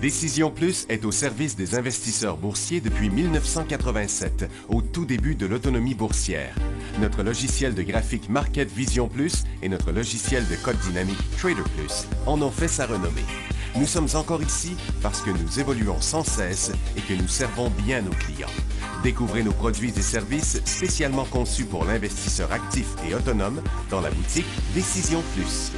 Décision Plus est au service des investisseurs boursiers depuis 1987, au tout début de l'autonomie boursière. Notre logiciel de graphique Market Vision Plus et notre logiciel de code dynamique Trader Plus en ont fait sa renommée. Nous sommes encore ici parce que nous évoluons sans cesse et que nous servons bien nos clients. Découvrez nos produits et services spécialement conçus pour l'investisseur actif et autonome dans la boutique Décision Plus.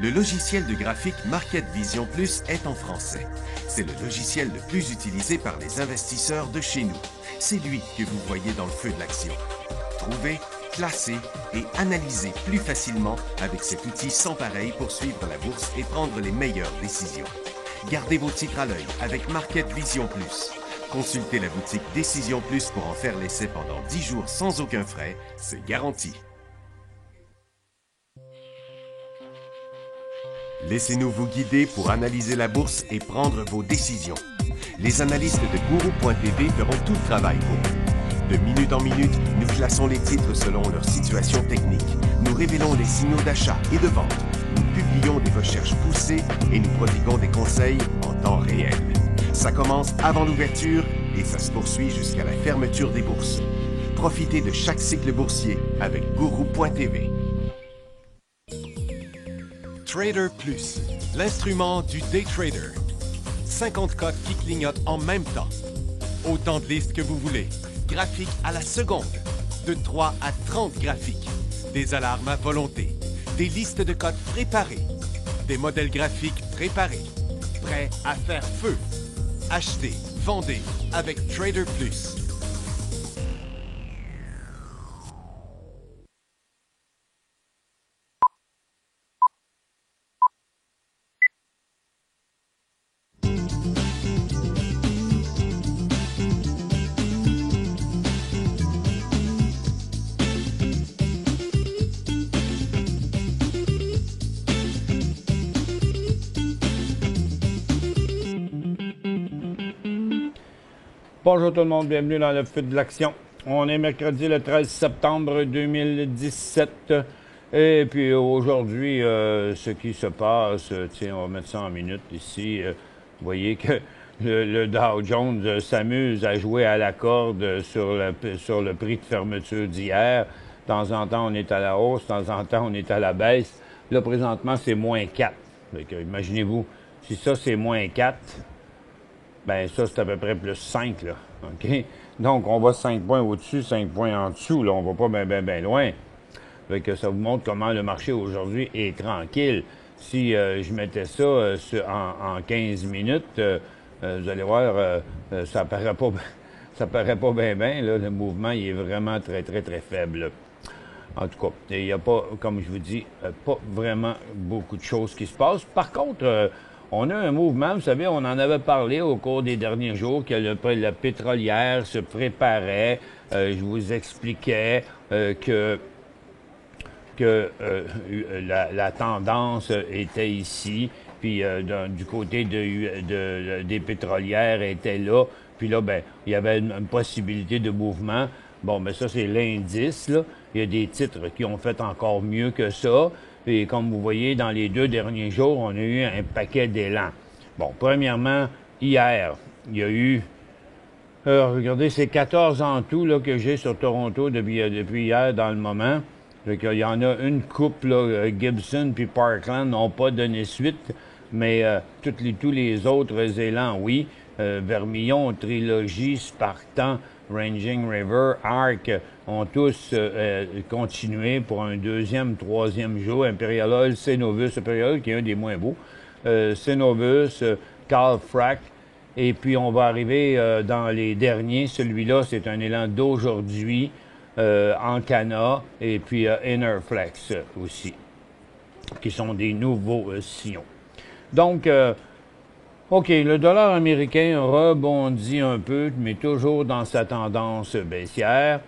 Le logiciel de graphique Market Vision Plus est en français. C'est le logiciel le plus utilisé par les investisseurs de chez nous. C'est lui que vous voyez dans le feu de l'action. Trouvez, classez et analysez plus facilement avec cet outil sans pareil pour suivre la bourse et prendre les meilleures décisions. Gardez vos titres à l'œil avec Market Vision Plus. Consultez la boutique Décision Plus pour en faire l'essai pendant 10 jours sans aucun frais, c'est garanti. Laissez-nous vous guider pour analyser la bourse et prendre vos décisions. Les analystes de Guru.tv feront tout le travail pour vous. De minute en minute, nous classons les titres selon leur situation technique. Nous révélons les signaux d'achat et de vente. Nous publions des recherches poussées et nous prodiguons des conseils en temps réel. Ça commence avant l'ouverture et ça se poursuit jusqu'à la fermeture des bourses. Profitez de chaque cycle boursier avec Guru.tv. Trader Plus, l'instrument du day trader. 50 codes qui clignotent en même temps. Autant de listes que vous voulez. Graphiques à la seconde. De 3 à 30 graphiques. Des alarmes à volonté. Des listes de codes préparées. Des modèles graphiques préparés. Prêts à faire feu. Achetez, vendez avec Trader Plus. Bonjour tout le monde, bienvenue dans le feu de l'action. On est mercredi le 13 septembre 2017 et puis aujourd'hui, ce qui se passe, tiens, on va mettre ça en minutes ici. Vous voyez que le Dow Jones s'amuse à jouer à la corde sur le prix de fermeture d'hier. De temps en temps, on est à la hausse, de temps en temps, on est à la baisse. Là, présentement, c'est moins 4. Imaginez-vous, si ça, c'est moins 4, ben ça, c'est à peu près plus 5, là. OK? Donc, on va 5 points au-dessus, 5 points en dessous, là. On va pas bien loin. Fait que ça vous montre comment le marché aujourd'hui est tranquille. Si je mettais ça en 15 minutes, vous allez voir, ça paraît pas bien, là. Le mouvement, il est vraiment très faible, là. En tout cas, il n'y a pas, comme je vous dis, pas vraiment beaucoup de choses qui se passent. Par contre, on a un mouvement, vous savez, on en avait parlé au cours des derniers jours, que la pétrolière se préparait. Je vous expliquais que la tendance était ici, puis du côté des pétrolières était là. Puis là, ben, il y avait une possibilité de mouvement. Bon, ben ça, c'est l'indice, là. Il y a des titres qui ont fait encore mieux que ça. Et comme vous voyez, dans les 2 derniers jours, on a eu un paquet d'élans. Bon, premièrement, hier, il y a eu... regardez, c'est 14 en tout là, que j'ai sur Toronto depuis hier dans le moment. Donc, il y en a une couple, là, Gibson puis Parkland n'ont pas donné suite, mais tous les autres élans, oui. Vermillon, Trilogy, Spartan, Ranging River, Arc ont tous continué pour un 2e, 3e jour. Imperial Oil, Cenovus, Imperial Oil qui est un des moins beaux. Cenovus, Calfrac. Et puis on va arriver dans les derniers. Celui-là, c'est un élan d'aujourd'hui, Ancana et puis Enerflex aussi, qui sont des nouveaux sillons. Donc, OK, le dollar américain rebondit un peu, mais toujours dans sa tendance baissière.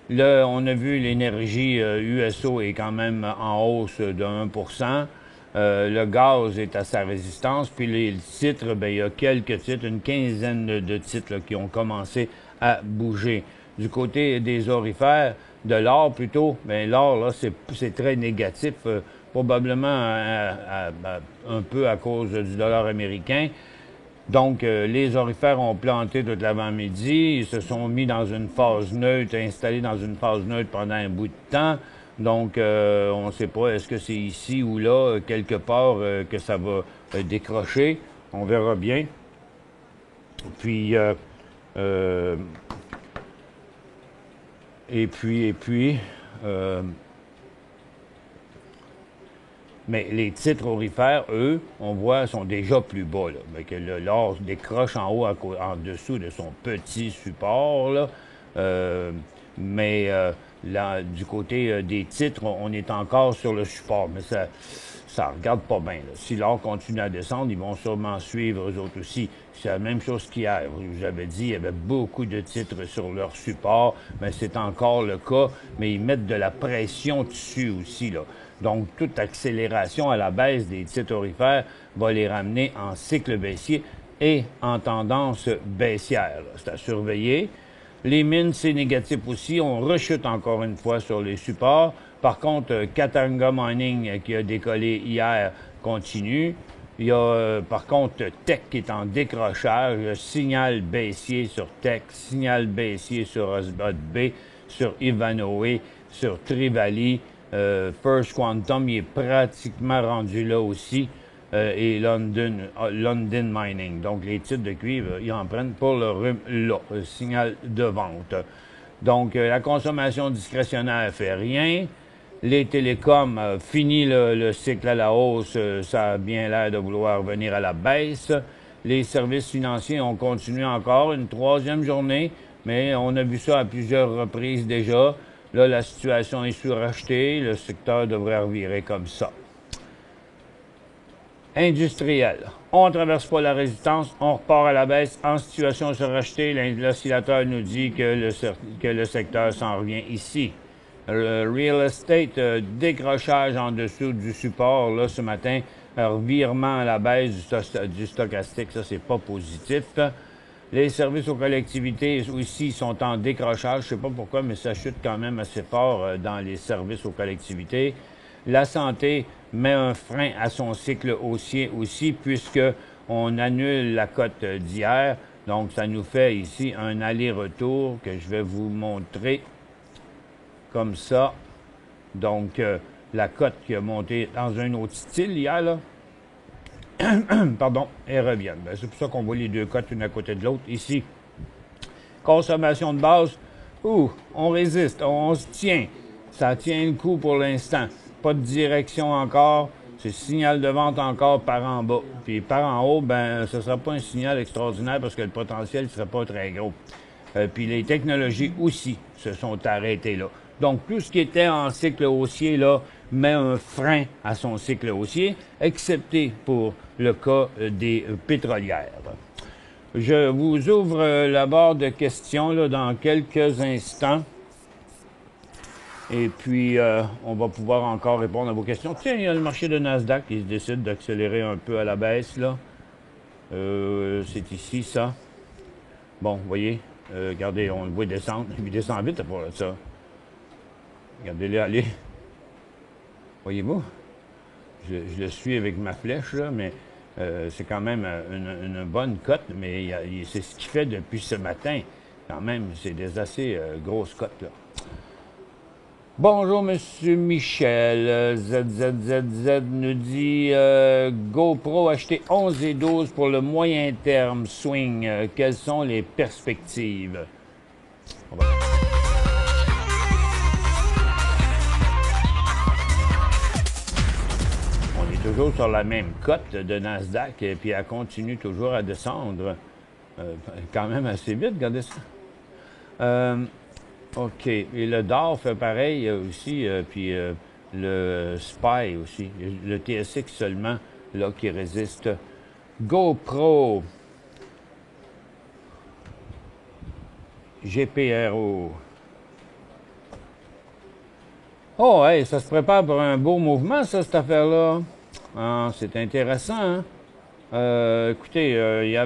Là, on a vu l'énergie USO est quand même en hausse de 1%. Le gaz est à sa résistance. Puis les titres, ben, il y a quelques titres, une quinzaine de titres là, qui ont commencé à bouger. Du côté des orifères, de l'or plutôt, ben l'or, là, c'est très négatif. probablement un peu à cause du dollar américain. Donc, les orifères ont planté tout l'avant-midi, ils se sont mis dans une phase neutre, installés dans une phase neutre pendant un bout de temps. Donc, on ne sait pas, est-ce que c'est ici ou là, quelque part, que ça va décrocher. On verra bien. Puis, mais les titres orifères, eux, on voit, sont déjà plus bas, là. Mais que l'or décroche en haut, en dessous de son petit support, là. Là, du côté des titres, on est encore sur le support, mais ça regarde pas bien, là. Si l'or continue à descendre, ils vont sûrement suivre eux autres aussi. C'est la même chose qu'hier. J'avais dit, il y avait beaucoup de titres sur leur support, mais c'est encore le cas, mais ils mettent de la pression dessus aussi, là. Donc, toute accélération à la baisse des titres orifères va les ramener en cycle baissier et en tendance baissière. C'est à surveiller. Les mines, c'est négatif aussi. On rechute encore une fois sur les supports. Par contre, Katanga Mining, qui a décollé hier, continue. Il y a, par contre, Teck qui est en décrochage. Signal baissier sur Teck, signal baissier sur Osbod-B, sur Ivanhoe, sur Trivali. First Quantum, il est pratiquement rendu là aussi. Et London Mining. Donc, les titres de cuivre, ils en prennent pour le signal de vente. Donc, la consommation discrétionnaire fait rien. Les télécoms, fini le cycle à la hausse, ça a bien l'air de vouloir venir à la baisse. Les services financiers ont continué encore une troisième journée, mais on a vu ça à plusieurs reprises déjà. Là, la situation est surachetée, le secteur devrait revirer comme ça. Industriel. On ne traverse pas la résistance, on repart à la baisse en situation surachetée. L'oscillateur nous dit que le secteur s'en revient ici. Le real estate, décrochage en dessous du support, là, ce matin, revirement à la baisse du stochastique, ça, c'est pas positif. Les services aux collectivités aussi sont en décrochage. Je sais pas pourquoi, mais ça chute quand même assez fort dans les services aux collectivités. La santé met un frein à son cycle haussier aussi, puisque on annule la cote d'hier. Donc, ça nous fait ici un aller-retour que je vais vous montrer comme ça. Donc, la cote qui a monté dans un autre style hier, là, pardon, et revient. Ben, c'est pour ça qu'on voit les deux cotes une à côté de l'autre. Ici, consommation de base, on résiste, on se tient. Ça tient le coup pour l'instant. Pas de direction encore. C'est signal de vente encore par en bas. Puis par en haut, ben, ce ne sera pas un signal extraordinaire parce que le potentiel ne sera pas très gros. Puis les technologies aussi se sont arrêtées là. Donc, tout ce qui était en cycle haussier, là, met un frein à son cycle haussier, excepté pour le cas des pétrolières. Je vous ouvre la barre de questions là, dans quelques instants. Et puis, on va pouvoir encore répondre à vos questions. Tiens, il y a le marché de Nasdaq qui se décide d'accélérer un peu à la baisse, là. C'est ici, ça. Bon, vous voyez, regardez, on le voit descendre. Il descend vite pour ça. Regardez-le aller. Voyez-vous? Je le suis avec ma flèche, là, mais c'est quand même une bonne cote, mais c'est ce qu'il fait depuis ce matin. Quand même, c'est des assez grosses cotes, là. Bonjour, Monsieur Michel. ZZZZ nous dit GoPro acheté 11 et 12 pour le moyen terme swing. Quelles sont les perspectives? On est toujours sur la même cote de Nasdaq et puis elle continue toujours à descendre. Quand même assez vite, regardez ça. OK. Et le DOR fait pareil aussi, puis le SPY aussi. Le TSX seulement, là, qui résiste. GoPro. GPRO. Oh, hey, ça se prépare pour un beau mouvement, ça, cette affaire-là. Ah, c'est intéressant, hein? Écoutez, il y a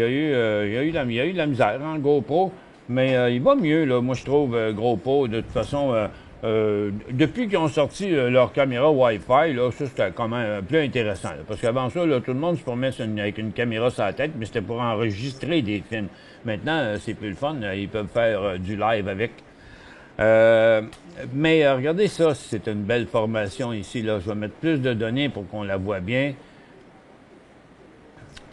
eu de la misère, hein, GoPro. Mais il va mieux, là. Moi, je trouve GoPro, de toute façon, Depuis qu'ils ont sorti leur caméra Wi-Fi, là, ça c'était quand même plus intéressant. Là, parce qu'avant ça, là, tout le monde se promenait avec une caméra sur la tête, mais c'était pour enregistrer des films. Maintenant, c'est plus le fun. Ils peuvent faire du live avec. Mais regardez ça, c'est une belle formation ici. Là. Je vais mettre plus de données pour qu'on la voit bien.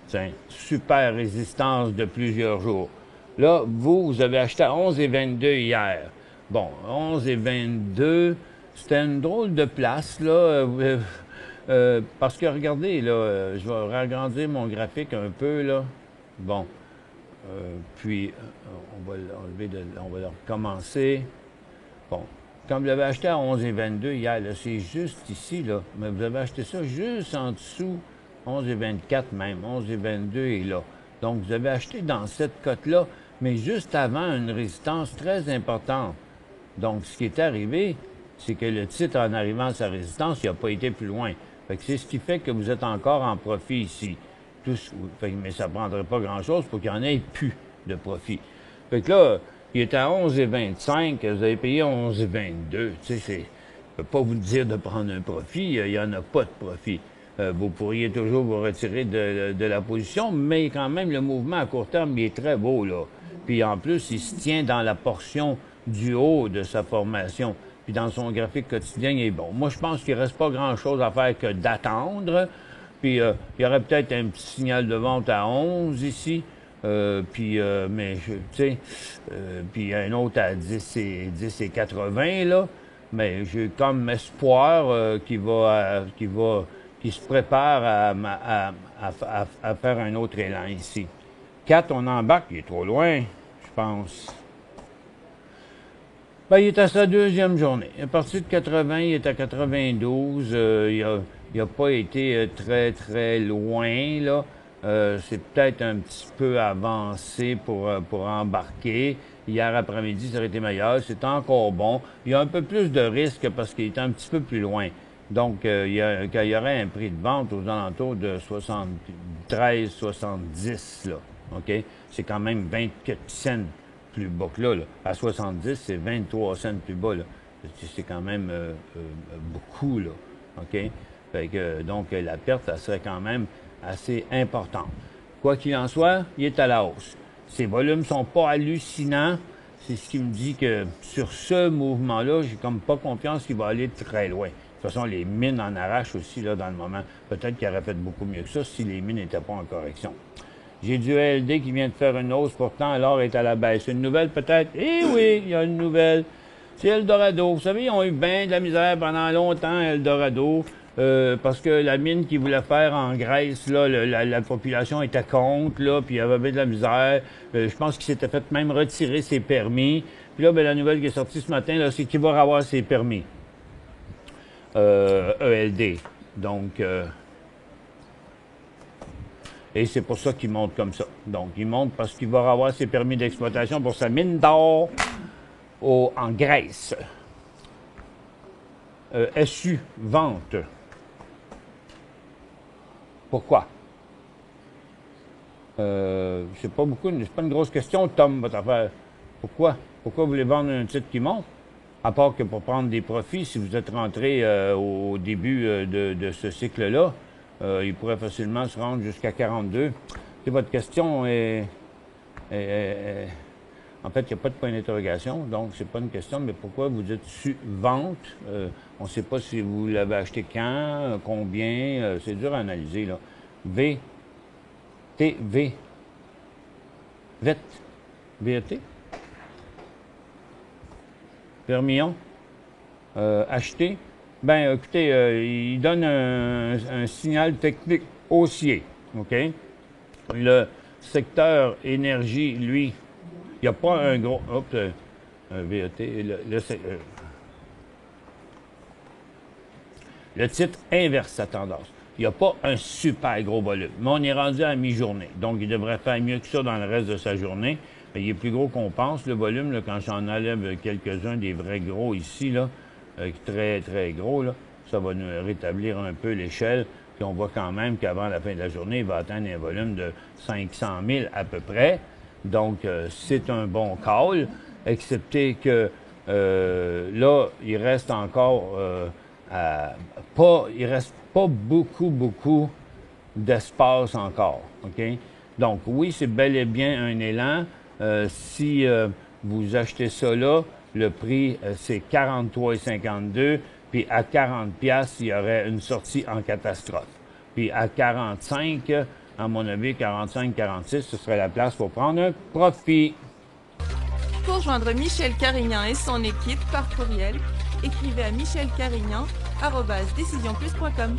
Tiens, super résistance de plusieurs jours. Là, vous avez acheté à 11,22 hier. Bon, 11,22, c'était une drôle de place, là. Parce que, regardez, là, je vais agrandir mon graphique un peu, là. Bon. Puis, on va l'enlever, on va le recommencer. Bon. Quand vous l'avez acheté à 11,22 hier, là, c'est juste ici, là. Mais vous avez acheté ça juste en dessous, 11,24 même. 11,22 est là. Donc, vous avez acheté dans cette cote-là, mais juste avant une résistance très importante. Donc, ce qui est arrivé, c'est que le titre, en arrivant à sa résistance, il n'a pas été plus loin. Fait que c'est ce qui fait que vous êtes encore en profit ici. Mais ça ne prendrait pas grand-chose pour qu'il n'y en ait plus de profit. Fait que là, il était à 11,25, vous avez payé 11,22. Tu sais, je ne peux pas vous dire de prendre un profit, il n'y en a pas de profit. Vous pourriez toujours vous retirer de la position, mais quand même, le mouvement à court terme, il est très beau, là. Puis en plus, il se tient dans la portion du haut de sa formation. Puis dans son graphique quotidien, il est bon. Moi, je pense qu'il ne reste pas grand-chose à faire que d'attendre. Puis il y aurait peut-être un petit signal de vente à 11 ici. Mais tu sais, puis un autre à 10 et 80, là. Mais j'ai comme espoir qu'il se prépare à faire un autre élan ici. 4, on embarque, il est trop loin, je pense. Ben, il est à sa deuxième journée. À partir de 80, il est à 92. Il n'a pas été très, très loin, là. C'est peut-être un petit peu avancé pour embarquer. Hier après-midi, ça aurait été meilleur. C'est encore bon. Il y a un peu plus de risque parce qu'il est un petit peu plus loin. Donc, il y aurait un prix de vente aux alentours de 73, 70, là. OK? C'est quand même 24 cents plus bas que là. À 70, c'est 23 cents plus bas, là. C'est quand même beaucoup, là. OK? Fait que, donc, la perte, ça serait quand même assez importante. Quoi qu'il en soit, il est à la hausse. Ses volumes sont pas hallucinants. C'est ce qui me dit que sur ce mouvement-là, j'ai comme pas confiance qu'il va aller très loin. De toute façon, les mines en arrachent aussi, là, dans le moment. Peut-être qu'il aurait fait beaucoup mieux que ça si les mines n'étaient pas en correction. J'ai du LD qui vient de faire une hausse, pourtant l'or est à la baisse. Une nouvelle peut-être? Eh oui, il y a une nouvelle. C'est Eldorado. Vous savez, ils ont eu bien de la misère pendant longtemps, Eldorado, parce que la mine qu'ils voulaient faire en Grèce, là, la population était contre, là, puis il y avait bien de la misère. Je pense qu'il s'était fait même retirer ses permis. Puis là, ben, la nouvelle qui est sortie ce matin, là, c'est qu'il va avoir ses permis. ELD. Donc... et c'est pour ça qu'il monte comme ça. Donc, il monte parce qu'il va avoir ses permis d'exploitation pour sa mine d'or en Grèce. SU, vente. Pourquoi? C'est pas une grosse question, Tom, votre affaire. Pourquoi? Pourquoi vous voulez vendre un titre qui monte? À part que pour prendre des profits, si vous êtes rentré au début de ce cycle-là, il pourrait facilement se rendre jusqu'à 42. Et votre question est en fait, il n'y a pas de point d'interrogation, donc c'est pas une question, mais pourquoi vous dites vente? On ne sait pas si vous l'avez acheté quand, combien, c'est dur à analyser, là. V, T, V, VET, VET, Vermillon, acheté. Ben, écoutez, il donne un signal technique haussier, OK? Le secteur énergie, lui, il n'y a pas un gros... Hop, un VET. Le titre inverse sa tendance. Il n'y a pas un super gros volume. Mais on est rendu à mi-journée. Donc, il devrait faire mieux que ça dans le reste de sa journée. Mais il est plus gros qu'on pense. Le volume, là, quand j'en enlève quelques-uns des vrais gros ici, là, très, très gros, là, ça va nous rétablir un peu l'échelle. Puis on voit quand même qu'avant la fin de la journée, il va atteindre un volume de 500 000 à peu près. Donc, c'est un bon call, excepté que Là, il reste encore il reste pas beaucoup d'espace encore. OK? Donc, oui, c'est bel et bien un élan. Si vous achetez ça là, le prix, c'est 43,52. Puis à 40 pièces, il y aurait une sortie en catastrophe. Puis à 45, à mon avis, 45-46, ce serait la place pour prendre un profit. Pour joindre Michel Carignan et son équipe par courriel, écrivez à michelcarignan@decisionplus.com.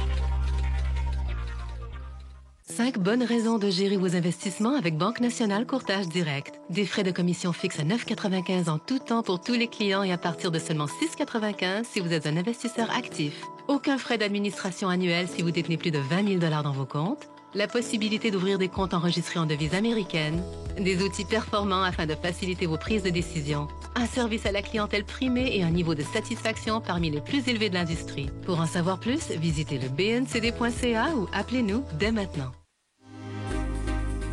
5 bonnes raisons de gérer vos investissements avec Banque Nationale Courtage Direct. Des frais de commission fixes à 9,95 en tout temps pour tous les clients et à partir de seulement 6,95 si vous êtes un investisseur actif. Aucun frais d'administration annuel si vous détenez plus de 20 000 $ dans vos comptes. La possibilité d'ouvrir des comptes enregistrés en devise américaine. Des outils performants afin de faciliter vos prises de décision. Un service à la clientèle primé et un niveau de satisfaction parmi les plus élevés de l'industrie. Pour en savoir plus, visitez le bncd.ca ou appelez-nous dès maintenant.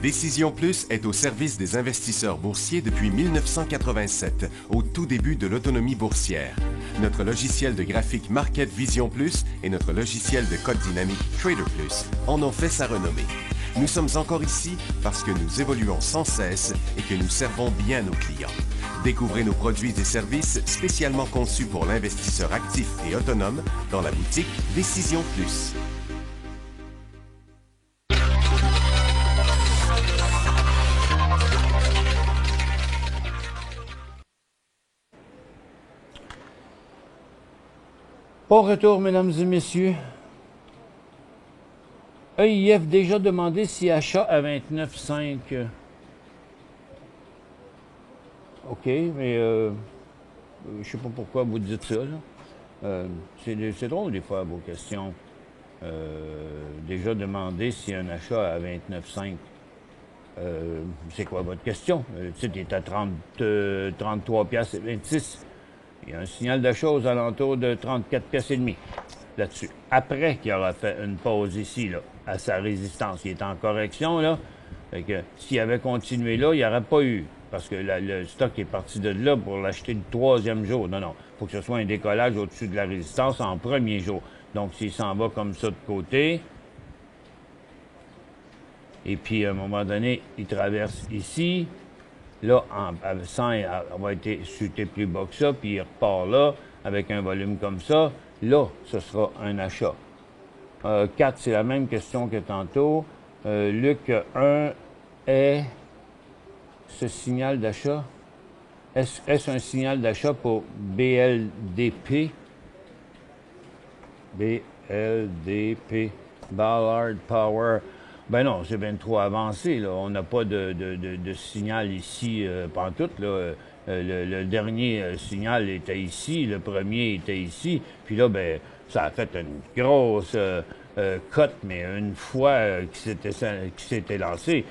Décision Plus est au service des investisseurs boursiers depuis 1987, au tout début de l'autonomie boursière. Notre logiciel de graphique Market Vision Plus et notre logiciel de code dynamique Trader Plus en ont fait sa renommée. Nous sommes encore ici parce que nous évoluons sans cesse et que nous servons bien nos clients. Découvrez nos produits et services spécialement conçus pour l'investisseur actif et autonome dans la boutique Décision Plus. Bon retour, mesdames et messieurs. EIF déjà demandé si achat à 29,5. OK, mais je sais pas pourquoi vous dites ça. C'est drôle des fois vos questions. Déjà demandé s'il y a un achat à 29,5. C'est quoi votre question? Le titre est à 33 piastres et 26. Il y a un signal d'achat aux alentours de 34 pièces et demi là-dessus. Après qu'il aura fait une pause ici, là, à sa résistance, il est en correction, là. Fait que s'il avait continué là, il n'y aurait pas eu. Parce que le stock est parti de là pour l'acheter le 3e jour. Non, non. Il faut que ce soit un décollage au-dessus de la résistance en premier jour. Donc, s'il s'en va comme ça de côté, et puis à un moment donné, il traverse ici. Là, on va être chuté plus bas que ça, puis il repart là, avec un volume comme ça. Là, ce sera un achat. 4, c'est la même question que tantôt. Luc 1 est ce signal d'achat. Est-ce un signal d'achat pour BLDP? BLDP, Ballard Power. Ben non, c'est bien trop avancé, là. On n'a pas de signal ici, pantoute, là. Le dernier signal était ici, le premier était ici. Puis là, ben, ça a fait une grosse cote, mais une fois qui s'était lancé.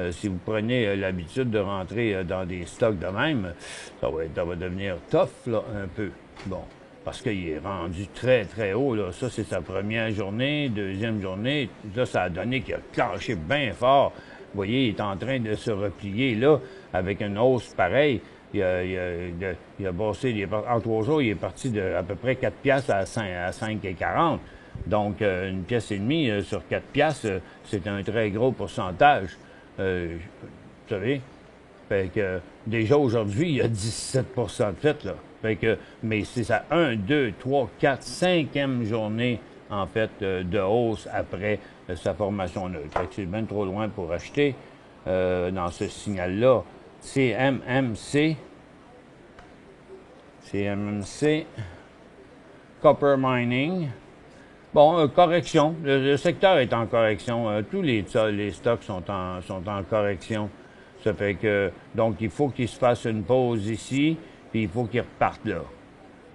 Si vous prenez l'habitude de rentrer dans des stocks de même, ça va devenir tough, là, un peu. Bon. Parce qu'il est rendu très, très haut, là. Ça, c'est sa première journée, deuxième journée. Là, ça a donné qu'il a clenché bien fort. Vous voyez, il est en train de se replier, là, avec une hausse pareille. Il a bossé, en 3 jours, il est parti de à peu près 4 piastres à 5,40. Donc, une pièce et demie sur 4 piastres, c'est un très gros pourcentage. Vous savez? Fait que, déjà aujourd'hui, il y a 17 % de fait, là. Fait que, mais c'est sa 1, 2, 3, 4, 5e journée, en fait, de hausse après sa formation neutre. Fait que c'est bien trop loin pour acheter dans ce signal-là. CMMC, Copper Mining. Bon, correction. Le secteur est en correction. Tous les stocks sont en correction. Ça fait que, donc, il faut qu'il se fasse une pause ici, puis il faut qu'il reparte là.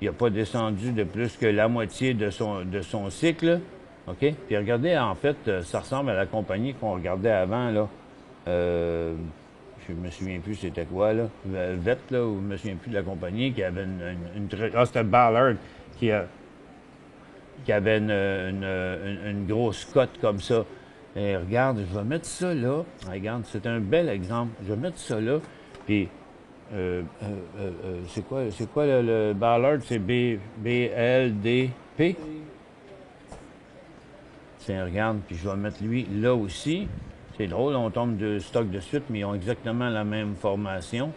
Il n'a pas descendu de plus que la moitié de son cycle. OK? Puis regardez, en fait, ça ressemble à la compagnie qu'on regardait avant, là. Je me souviens plus c'était quoi, là. VET, là, ou je me souviens plus de la compagnie qui avait c'était Ballard qui avait une grosse cote comme ça. Et regarde, je vais mettre ça là. Regarde, c'est un bel exemple. Je vais mettre ça là, puis c'est quoi le Ballard? C'est B-L-D-P? Tiens, regarde, puis je vais mettre lui là aussi. C'est drôle, on tombe de stock de suite, mais ils ont exactement la même formation.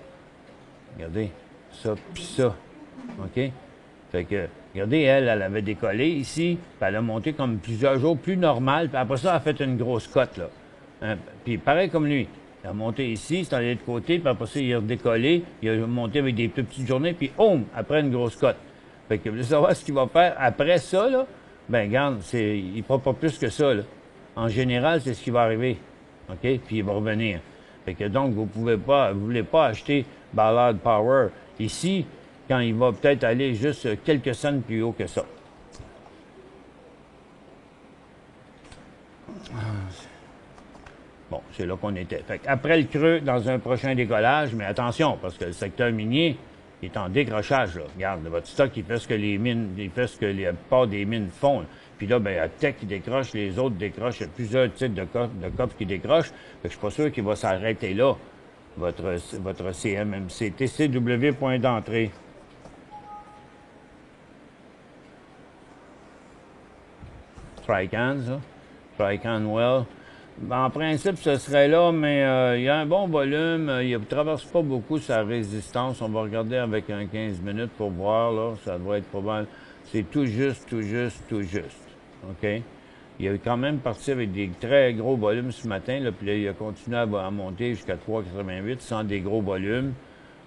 Regardez, ça puis ça. OK? Fait que, regardez, elle avait décollé ici, puis elle a monté comme plusieurs jours plus normal, puis après ça, elle a fait une grosse cote, là. Hein? Puis pareil comme lui. Il a monté ici, c'est allé de côté, puis après ça, il a redécollé, il a monté avec des plus petites journées, puis après une grosse cote. Fait que, vous voulez savoir ce qu'il va faire après ça, là? Ben, regarde, il ne fera pas plus que ça, là. En général, c'est ce qui va arriver. OK? Puis il va revenir. Fait que donc, vous voulez pas acheter Ballard Power ici, quand il va peut-être aller juste quelques cents plus haut que ça. Bon, c'est là qu'on était. Fait après le creux, dans un prochain décollage, mais attention, parce que le secteur minier est en décrochage, là. Regarde, votre stock, il fait ce que la plupart des mines font. Là. Puis là, ben, Tech qui décroche, les autres décrochent. Il y a plusieurs types de coffres qui décrochent. Fait que je suis pas sûr qu'il va s'arrêter là, votre CMMC. TCW, point d'entrée. Trican, ça. Trican Well. En principe, ce serait là, mais il y a un bon volume. Il ne traverse pas beaucoup sa résistance. On va regarder avec un 15 minutes pour voir, là. Ça devrait être pas mal. C'est tout juste. OK? Il a quand même parti avec des très gros volumes ce matin, là, puis là, il a continué à monter jusqu'à 3,88 sans des gros volumes.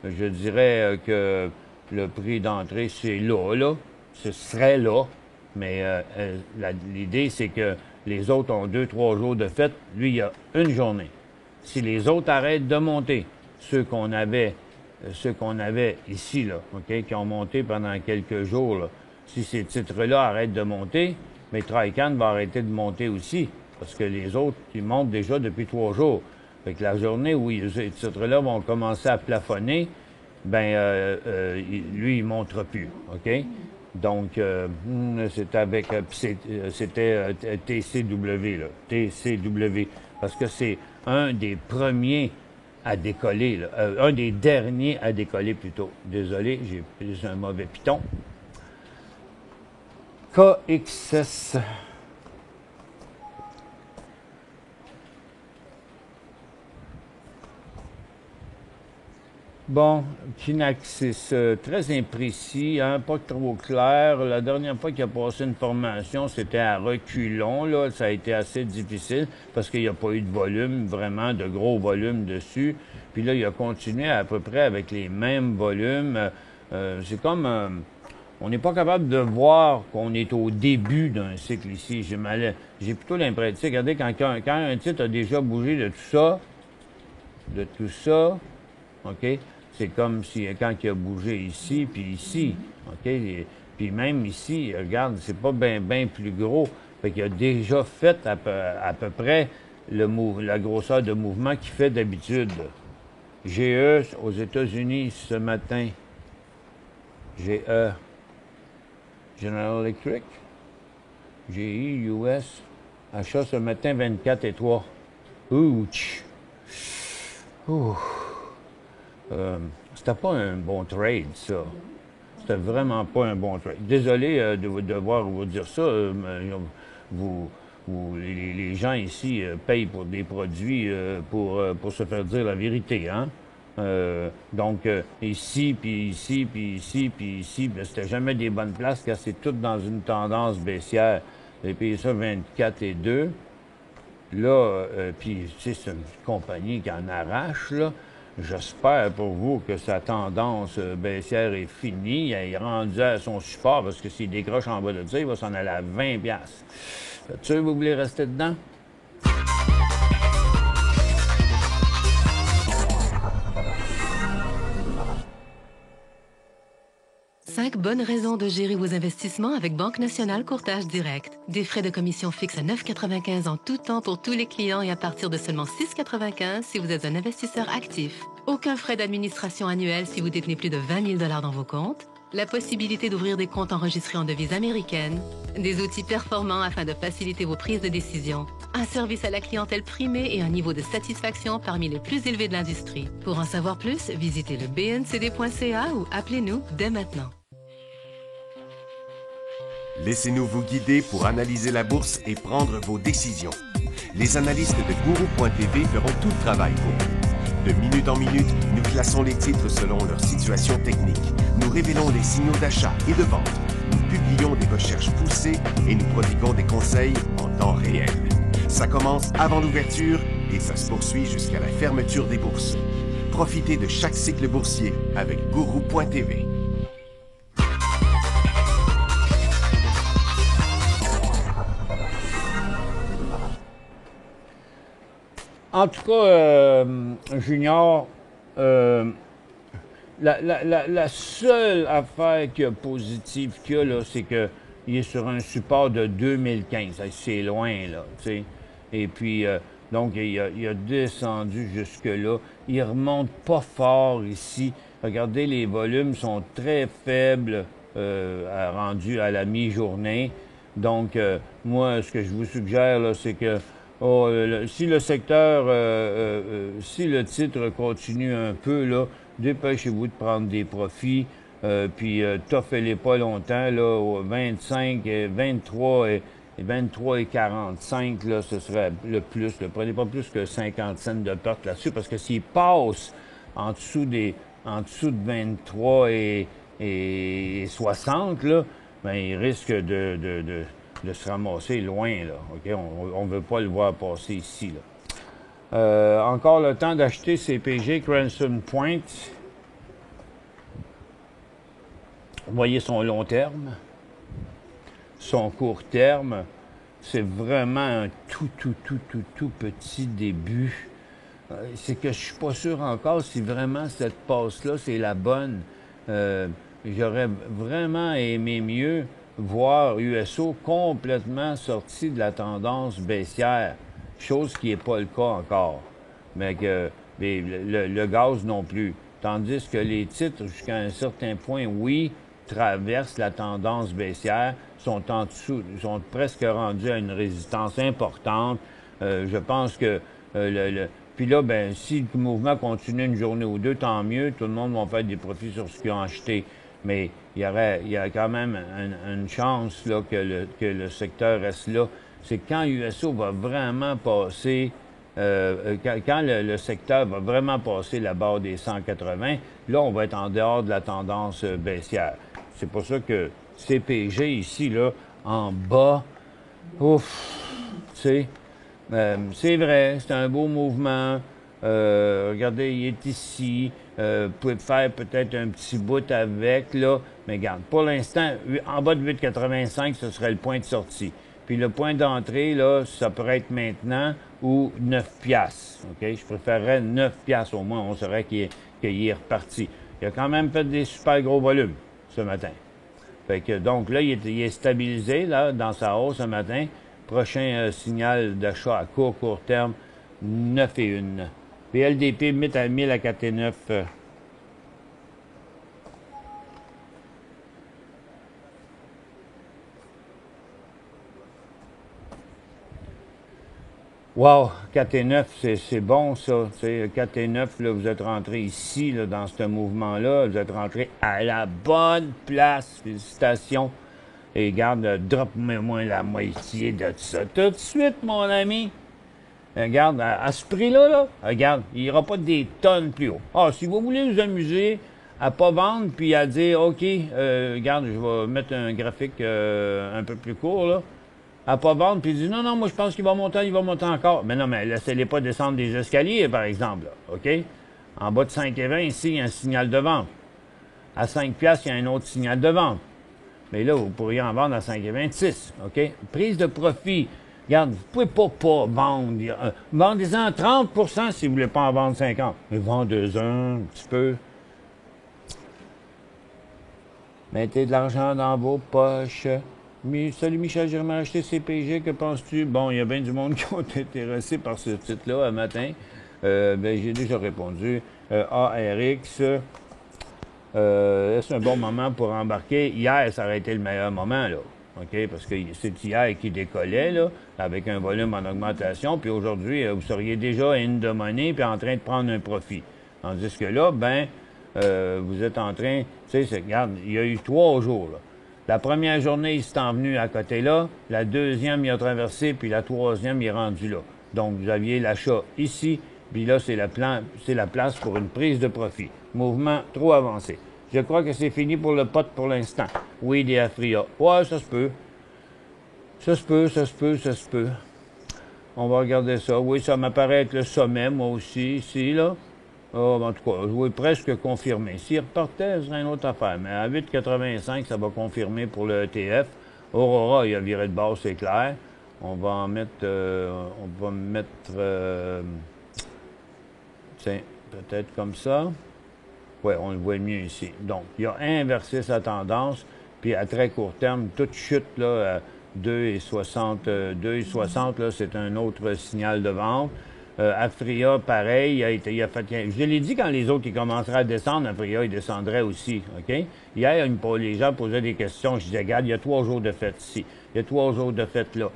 Je dirais que le prix d'entrée, c'est là. Ce serait là. Mais l'idée, c'est que les autres ont 2-3 jours de fête. Lui, il a une journée. Si les autres arrêtent de monter, ceux qu'on avait ici, là, OK, qui ont monté pendant quelques jours, là, si ces titres-là arrêtent de monter, mais Trican va arrêter de monter aussi, parce que les autres, ils montent déjà depuis 3 jours. Fait que la journée où ces titres-là vont commencer à plafonner, ben lui, il ne montera plus, OK? Donc, c'était TCW, là. TCW. Parce que c'est un des premiers à décoller, là. Un des derniers à décoller, plutôt. Désolé, j'ai pris un mauvais piton. KXS. Bon, Kinaxis, très imprécis, hein, pas trop clair. La dernière fois qu'il a passé une formation, c'était à reculons, là. Ça a été assez difficile parce qu'il n'y a pas eu de volume, vraiment de gros volume dessus. Puis là, il a continué à peu près avec les mêmes volumes. C'est comme... on n'est pas capable de voir qu'on est au début d'un cycle ici. J'ai plutôt l'impression... Regardez, quand un titre a déjà bougé de tout ça, OK? C'est comme si quand il a bougé ici, puis ici, OK? Puis même ici, regarde, c'est pas bien plus gros. Fait qu'il a déjà fait à peu près la grosseur de mouvement qu'il fait d'habitude. GE aux États-Unis ce matin. GE. General Electric. GE, US. Achat ce matin, 24,3. Ouch! Ouh! C'était pas un bon trade, ça. C'était vraiment pas un bon trade. Désolé de devoir vous dire ça. Les gens ici payent pour des produits pour se faire dire la vérité, hein? Donc, ici, puis ici, puis ici, puis ici, ben, c'était jamais des bonnes places, car c'est tout dans une tendance baissière. J'ai payé ça 24,2. Là, puis, tu sais, c'est une compagnie qui en arrache, là. J'espère pour vous que sa tendance baissière est finie. Il est rendu à son support, parce que s'il décroche en bas de ça, il va s'en aller à 20$. Êtes-vous sûr que vous voulez rester dedans? Cinq bonnes raisons de gérer vos investissements avec Banque Nationale Courtage Direct. Des frais de commission fixes à 9,95 en tout temps pour tous les clients et à partir de seulement 6,95 si vous êtes un investisseur actif. Aucun frais d'administration annuel si vous détenez plus de 20 000 $ dans vos comptes. La possibilité d'ouvrir des comptes enregistrés en devise américaine. Des outils performants afin de faciliter vos prises de décision. Un service à la clientèle primé et un niveau de satisfaction parmi les plus élevés de l'industrie. Pour en savoir plus, visitez le bncd.ca ou appelez-nous dès maintenant. Laissez-nous vous guider pour analyser la bourse et prendre vos décisions. Les analystes de Guru.tv feront tout le travail pour vous. De minute en minute, nous classons les titres selon leur situation technique. Nous révélons les signaux d'achat et de vente. Nous publions des recherches poussées et nous prodiguons des conseils en temps réel. Ça commence avant l'ouverture et ça se poursuit jusqu'à la fermeture des bourses. Profitez de chaque cycle boursier avec Guru.tv. En tout cas, Junior, la seule affaire positive qu'il y a, là, c'est qu'il est sur un support de 2015. C'est loin, là, tu sais. Et puis, donc, il a descendu jusque-là. Il remonte pas fort ici. Regardez, les volumes sont très faibles rendus à la mi-journée. Donc, moi, ce que je vous suggère, là, c'est que si le secteur, si le titre continue un peu, là, dépêchez-vous de prendre des profits, puis toffez-les pas longtemps, là, au 25, 23 et 45, là, ce serait le plus. Ne prenez pas plus que 50 cents de perte là-dessus, parce que s'il passe en dessous de 23 et 60, là, ben, il risque de se ramasser loin, là. OK? On ne veut pas le voir passer ici, là. Encore le temps d'acheter CPG Cranston Point. Vous voyez son long terme, son court terme. C'est vraiment un tout petit début. C'est que je suis pas sûr encore si vraiment cette passe-là, c'est la bonne. J'aurais vraiment aimé mieux voir USO complètement sorti de la tendance baissière, chose qui n'est pas le cas encore, mais que le gaz non plus. Tandis que les titres, jusqu'à un certain point, oui, traversent la tendance baissière, sont en dessous, sont presque rendus à une résistance importante. Je pense que puis là, ben, si le mouvement continue une journée ou deux, tant mieux, tout le monde va faire des profits sur ce qu'ils ont acheté. Mais il y a quand même une chance là, que le secteur reste là. C'est quand USO va vraiment passer, quand le secteur va vraiment passer la barre des 180, là, on va être en dehors de la tendance baissière. C'est pour ça que CPG ici, là, en bas, ouf, tu sais, c'est vrai, c'est un beau mouvement. Regardez, il est ici. Vous pouvez faire peut-être un petit bout avec, là. Mais regarde, pour l'instant, en bas de 8,85, ce serait le point de sortie. Puis le point d'entrée, là, ça pourrait être maintenant ou 9 piastres. OK? Je préférerais 9 piastres au moins. On saurait qu'il est reparti. Il a quand même fait des super gros volumes ce matin. Fait que, donc là, il est stabilisé là, dans sa hausse ce matin. Prochain signal d'achat à court terme, 9 et 1. PLDP, 1000 à 4 et 9. Wow, 4 et 9, c'est bon ça. T'sais, 4 et 9, là, vous êtes rentré ici, là, dans ce mouvement-là. Vous êtes rentré à la bonne place. Félicitations. Et garde, drop-moi la moitié de ça. Tout de suite, mon ami. Regarde, à ce prix-là, là, regarde, il n'y aura pas des tonnes plus haut. Ah, si vous voulez vous amuser à pas vendre, puis à dire, OK, regarde, je vais mettre un graphique un peu plus court, là, à pas vendre, puis dire, non, moi, je pense qu'il va monter encore. Mais non, mais laissez-les pas descendre des escaliers, par exemple, là, OK? En bas de 5,20, ici, il y a un signal de vente. À 5 piastres, il y a un autre signal de vente. Mais là, vous pourriez en vendre à 5,26, OK? Prise de profit. Regarde, vous ne pouvez pas vendre. Vendez-en 30% si vous ne voulez pas en vendre 50%. Mais vendez-en un petit peu. Mettez de l'argent dans vos poches. Salut Michel, j'aimerais acheter CPG, que penses-tu? Bon, il y a bien du monde qui ont été intéressés par ce titre-là un matin. Ben, j'ai déjà répondu. ARX, c'est un bon moment pour embarquer. Hier, ça aurait été le meilleur moment, là. OK? Parce que c'est hier qui décollait, là, avec un volume en augmentation, puis aujourd'hui, vous seriez déjà in de money puis en train de prendre un profit. Tandis que là, vous êtes en train, tu sais, regarde, il y a eu 3 jours, là. La première journée, il s'est envenu à côté là, la deuxième, il a traversé, puis la troisième, il est rendu là. Donc, vous aviez l'achat ici, puis là, c'est la place pour une prise de profit. Mouvement trop avancé. Je crois que c'est fini pour le pot pour l'instant. Oui, des Afria. Ouais, ça se peut. Ça se peut. On va regarder ça. Oui, ça m'apparaît être le sommet, moi aussi, ici, là. Oh, en tout cas, oui, presque confirmé. S'il repartait, ce serait une autre affaire. Mais à 8,85, ça va confirmer pour le ETF. Aurora, il a viré de base, c'est clair. On va en mettre... tiens, peut-être comme ça. Oui, on le voit mieux ici. Donc, il a inversé sa tendance, puis à très court terme, toute chute, là, à 2,60, là, c'est un autre signal de vente. Afria, pareil, il a fait... Je l'ai dit quand les autres, ils commenceraient à descendre, Afria, il descendrait aussi, OK? Hier, les gens posaient des questions. Je disais, regarde, il y a 3 jours de fête ici. Il y a 3 jours de fête là.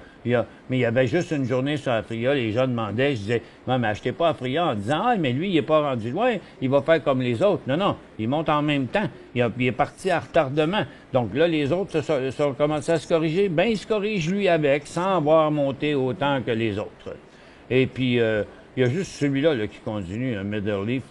Mais il y avait juste une journée sur Afria. Les gens demandaient, je disais, non, mais achetez pas Afria en disant, ah, mais lui, il est pas rendu loin. Il va faire comme les autres. Non, il monte en même temps. Il est parti à retardement. Donc là, les autres sont commencé à se corriger. Ben, il se corrige lui avec, sans avoir monté autant que les autres. Et puis, il y a juste celui-là là, qui continue, un Medreleaf,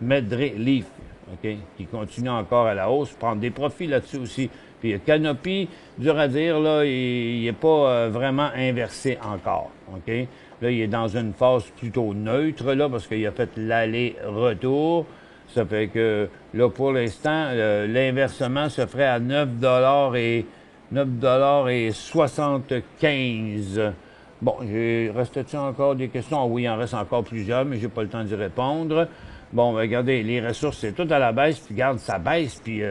Medreleaf, OK, qui continue encore à la hausse, prendre des profits là-dessus aussi. Puis Canopy, dur à dire, là, il n'est pas vraiment inversé encore, OK? Là, il est dans une phase plutôt neutre, là, parce qu'il a fait l'aller-retour. Ça fait que, là, pour l'instant, l'inversement se ferait à 9,75 $. Bon, restait-il encore des questions? Ah oui, il en reste encore plusieurs, mais j'ai pas le temps d'y répondre. Bon, regardez, les ressources, c'est tout à la baisse, puis regarde, ça baisse, puis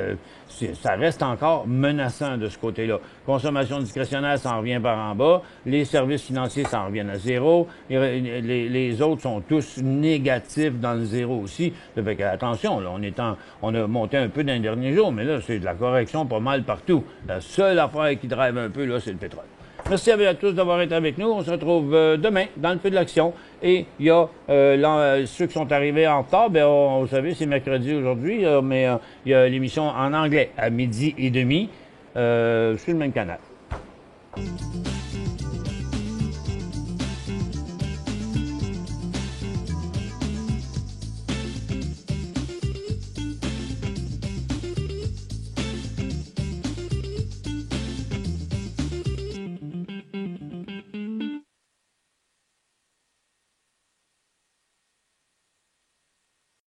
ça reste encore menaçant de ce côté-là. Consommation discrétionnaire, ça en revient par en bas. Les services financiers, ça en revient à zéro. Les autres sont tous négatifs dans le zéro aussi. Ça fait que, attention, là, on a monté un peu dans les derniers jours, mais là, c'est de la correction pas mal partout. La seule affaire qui drive un peu, là, c'est le pétrole. Merci à tous d'avoir été avec nous. On se retrouve demain dans le feu de l'action. Et il y a ceux qui sont arrivés en retard, vous savez, c'est mercredi aujourd'hui, mais il y a l'émission en anglais à 12h30 sur le même canal.